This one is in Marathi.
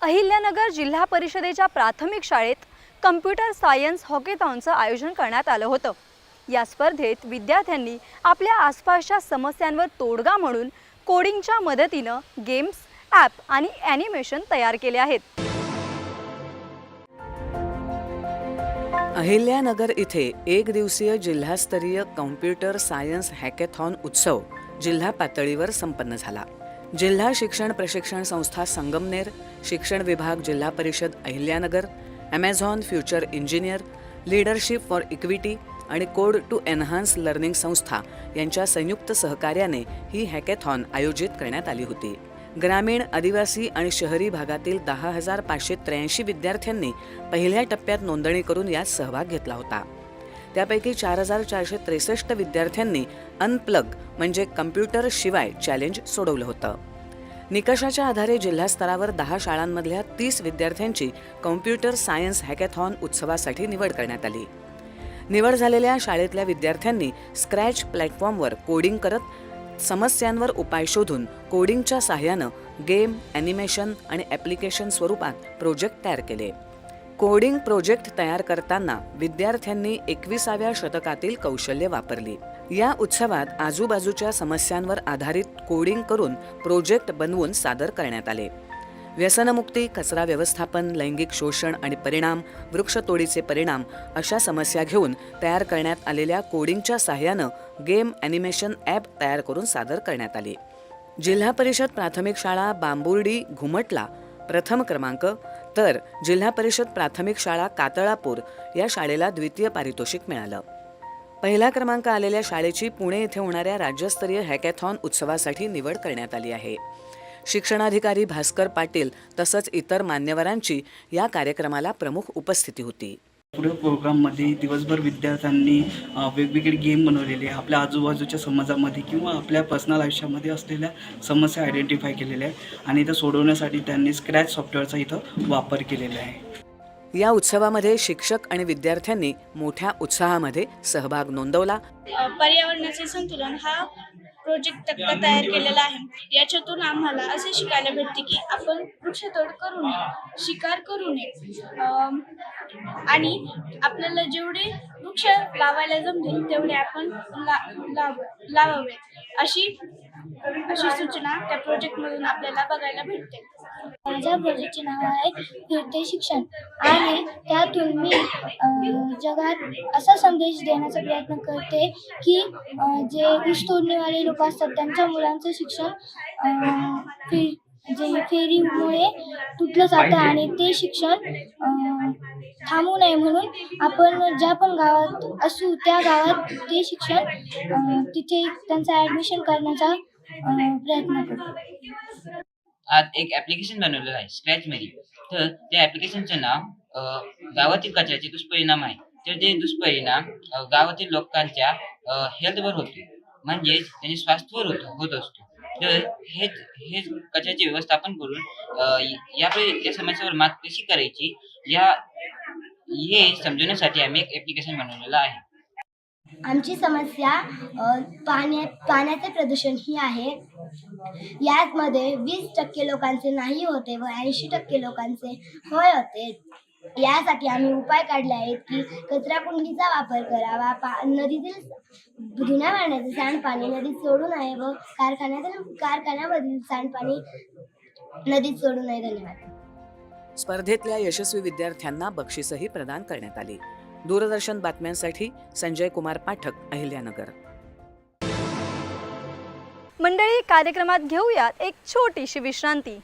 अहिल्यानगर जिल्हा परिषदेच्या प्राथमिक शाळेत कम्प्युटर सायन्स हॉकेथॉनचं आयोजन करण्यात आलं होतं। या स्पर्धेत विद्यार्थ्यांनी आपल्या आसपासच्या समस्यांवर तोडगा म्हणून कोडिंगच्या मदतीनं गेम्स, ॲप आणि ॲनिमेशन तयार केले आहेत। अहिल्यानगर इथे एक दिवसीय जिल्हास्तरीय कॉम्प्युटर सायन्स हॅकेथॉन उत्सव जिल्हा पातळीवर संपन्न झाला। जिल्हा शिक्षण प्रशिक्षण संस्था संगमनेर, शिक्षण विभाग जिल्हा परिषद Ahilyanagar, Amazon future engineer, leadership for equity आणि कोड टू एनहान्स लर्निंग संस्था यांच्या संयुक्त सहकार्याने ही हॅकेथॉन आयोजित करण्यात आली होती। ग्रामीण, आदिवासी आणि शहरी भागातील 10,583 विद्यार्थ्यांनी पहिल्या टप्प्यात नोंदणी करून यात सहभाग घेतला होता। त्यापैकी 4,463 विद्यार्थ्यांनी अनप्लग म्हणजे कम्प्युटर शिवाय चॅलेंज सोडवलं होतं। निकषाच्या आधारे जिल्हा स्तरावर 10 शाळांमधल्या 30 विद्यार्थ्यांची कॉम्प्युटर सायन्स हॅकेथॉन उत्सवासाठी निवड करण्यात आली। निवड झालेल्या शाळेतल्या विद्यार्थ्यांनी स्क्रॅच प्लॅटफॉर्मवर कोडिंग करत समस्यांवर उपाय शोधून कोडिंगच्या सहाय्यानं गेम, ॲनिमेशन आणि ॲप्लिकेशन स्वरूपात प्रोजेक्ट तयार केले। कोडिंग प्रोजेक्ट तयार करताना विद्यार्थ्यांनी 21व्या शतकातील कौशल्य वापरली। या उत्सवात आजूबाजूच्या समस्यांवर आधारित कोडिंग करून प्रोजेक्ट बनवून सादर करण्यात आले। व्यसनमुक्ती, कचरा व्यवस्थापन, लैंगिक शोषण आणि परिणाम, वृक्षतोडीचे परिणाम अशा समस्या घेऊन तयार करण्यात आलेल्या कोडिंगच्या सहाय्यानं गेम, ॲनिमेशन, ॲप तयार करून सादर करण्यात आले। जिल्हा परिषद प्राथमिक शाळा बांबुर्डी घुमटला प्रथम क्रमांक, तर जिल्हा परिषद प्राथमिक शाळा कातळापूर या शाळेला द्वितीय पारितोषिक मिळालं। पहिला क्रमांक आलेल्या शाळेची पुणे येथे होणाऱ्या राज्यस्तरीय हॅकेथॉन उत्सवासाठी निवड करण्यात आली आहे। शिक्षणाधिकारी भास्कर पाटील तसंच इतर मान्यवरांची या कार्यक्रमाला प्रमुख उपस्थिती होती। पुढे प्रोग्राममध्ये दिवसभर विद्यार्थ्यांनी वेगवेगळे गेम बनवलेले, आपल्या आजूबाजूच्या समाजामध्ये किंवा आपल्या पर्सनल आयुष्यामध्ये असलेल्या समस्या आयडेंटिफाय केलेल्या आहे आणि त्या सोडवण्यासाठी त्यांनी स्क्रॅच सॉफ्टवेअरचा इथं वापर केलेला आहे। या उत्सवामध्ये शिक्षक आणि विद्यार्थ्यांनी मोठ्या उत्साहामध्ये सहभाग नोंदवला। पर्यावरणाचे संतुलन हा प्रोजेक्ट तक्ता तयार केलेला आहे। याच्यातून आम्हाला असे शिकायला भेटते की आपण वृक्षतोड करू नये, शिकार करू नये आणि आपल्याला जेवढे वृक्ष लावायला जमतील तेवढे आपण लावावे अशी सूचना त्या प्रोजेक्टमधून आपल्याला बघायला भेटते। माझ्या प्रोजेक्टचे नाव आहे फिरते शिक्षण आणि त्यातून मी जगात असा संदेश देण्याचा प्रयत्न करते की जे ऊस तोडणेवाले लोक असतात त्यांच्या मुलांचं शिक्षण फेरीमुळे तुटलं जातं आणि ते शिक्षण थांबू नये म्हणून आपण ज्या पण गावात असू त्या गावात ते शिक्षण तिथे त्यांचं ॲडमिशन करण्याचा प्रयत्न करतो। आज एक ॲप्लिकेशन बनवलेलं आहे स्क्रॅचमध्ये। तर त्या ॲप्लिकेशनचं नाव गावातील कचऱ्याचे दुष्परिणाम आहे। तर ते दुष्परिणाम गावातील लोकांच्या हेल्थवर होतो, म्हणजेच त्यांनी स्वास्थ्यावर होत असतो। तर हे कचऱ्याचे व्यवस्थापन करून या समस्येवर मात कशी करायची हे समजवण्यासाठी आम्ही एक ॲप्लिकेशन बनवलेलं आहे। आमची समस्या पाण्याचे प्रदूषण ही आहे। यामध्ये 20% लोकांचे नाही होते व 80% लोकांचे होय होते। यासाठी आम्ही उपाय काढले आहेत की कचरा कुंडीचा वापर करावा, नदीतील धुण्या भांड्याचे सांडपाणी नदीत सोडू नये व कारखान्यामधील सांडपाणी नदीत सोडू नये। धन्यवाद। स्पर्धेतल्या यशस्वी विद्यार्थ्यांना बक्षीसही प्रदान करण्यात आली। दूरदर्शन बातम्यांसाठी संजय कुमार पाठक, अहिल्यानगर। मंडळी, कार्यक्रमात घेऊयात एक छोटीशी विश्रांती।